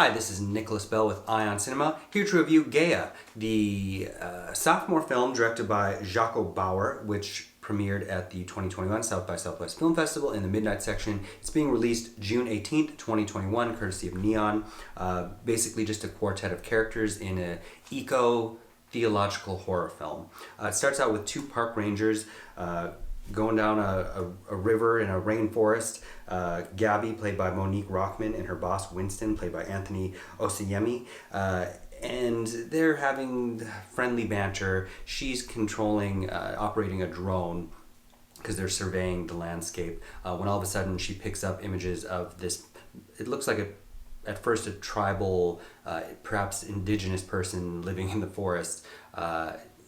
Hi, this is Nicholas Bell with IONCINEMA, here to review Gaia, the sophomore film directed by Jaco Bouwer, which premiered at the 2021 South by Southwest Film Festival in the Midnight section. It's being released June 18th, 2021, courtesy of Neon. Basically just a quartet of characters in an eco-theological horror film. It starts out with two park rangers going down a river in a rainforest. Gabby, played by Monique Rockman, and her boss Winston, played by Anthony Oseyemi. And they're having friendly banter. She's controlling, operating a drone because they're surveying the landscape. When all of a sudden she picks up images of this, it looks like at first a tribal, perhaps indigenous person living in the forest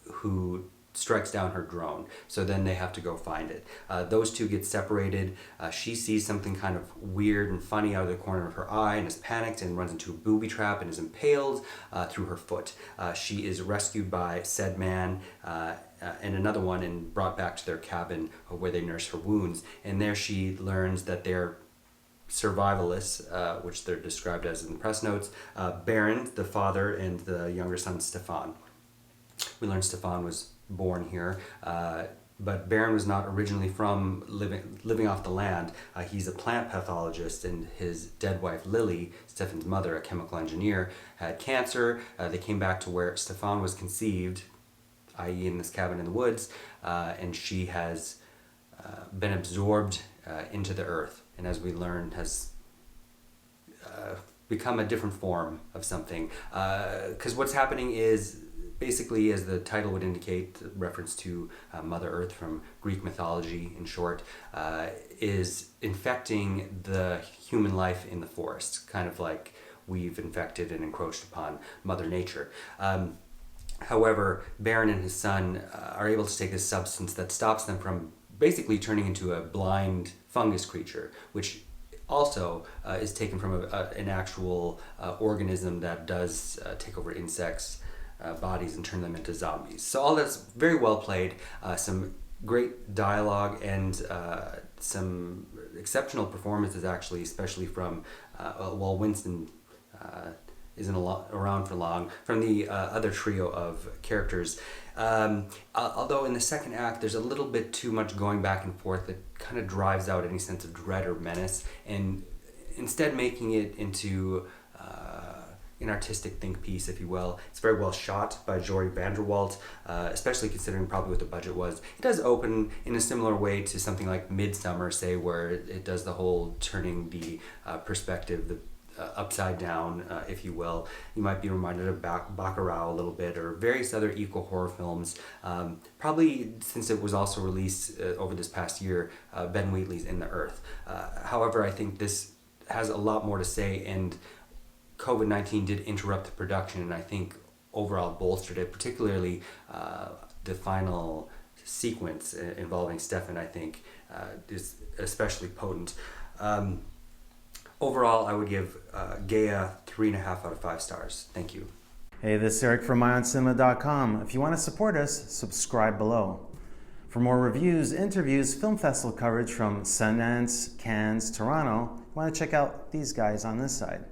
who strikes down her drone. So then they have to go find it. Those two get separated. She sees something kind of weird and funny out of the corner of her eye and is panicked and runs into a booby trap and is impaled through her foot. She is rescued by said man and another one and brought back to their cabin where they nurse her wounds. And there she learns that they're survivalists, which they're described as in the press notes. Baron, the father, and the younger son, Stefan. We learned Stefan was born here, but Baron was not originally from living off the land. He's a plant pathologist, and his dead wife Lily, Stefan's mother, a chemical engineer, had cancer. They came back to where Stefan was conceived, i.e. in this cabin in the woods, and she has been absorbed into the earth, and as we learned has become a different form of something. Because what's happening is, basically, as the title would indicate, reference to Mother Earth from Greek mythology, in short, is infecting the human life in the forest, kind of like we've infected and encroached upon Mother Nature. However, Baron and his son are able to take a substance that stops them from basically turning into a blind fungus creature, which also is taken from an actual organism that does take over insects' bodies and turn them into zombies. So all that's very well played, some great dialogue, and some exceptional performances actually, especially from, while Winston isn't around for long, from the other trio of characters. Although in the second act there's a little bit too much going back and forth that kind of drives out any sense of dread or menace, and instead making it into an artistic think piece, if you will. It's very well shot by Jorrie Walt, especially considering probably what the budget was. It does open in a similar way to something like Midsummer, say, where it does the whole turning the perspective, the upside down, if you will. You might be reminded of Bacurau a little bit, or various other eco-horror films. Probably, since it was also released over this past year, Ben Wheatley's In the Earth. However, I think this has a lot more to say, and COVID-19 did interrupt the production, and I think overall bolstered it, particularly the final sequence involving Stefan, I think, is especially potent. Overall, I would give Gaia 3.5 out of 5 stars. Thank you. Hey, this is Eric from IONCINEMA.com. If you want to support us, subscribe below. For more reviews, interviews, film festival coverage from Sundance, Cannes, Toronto, you want to check out these guys on this side.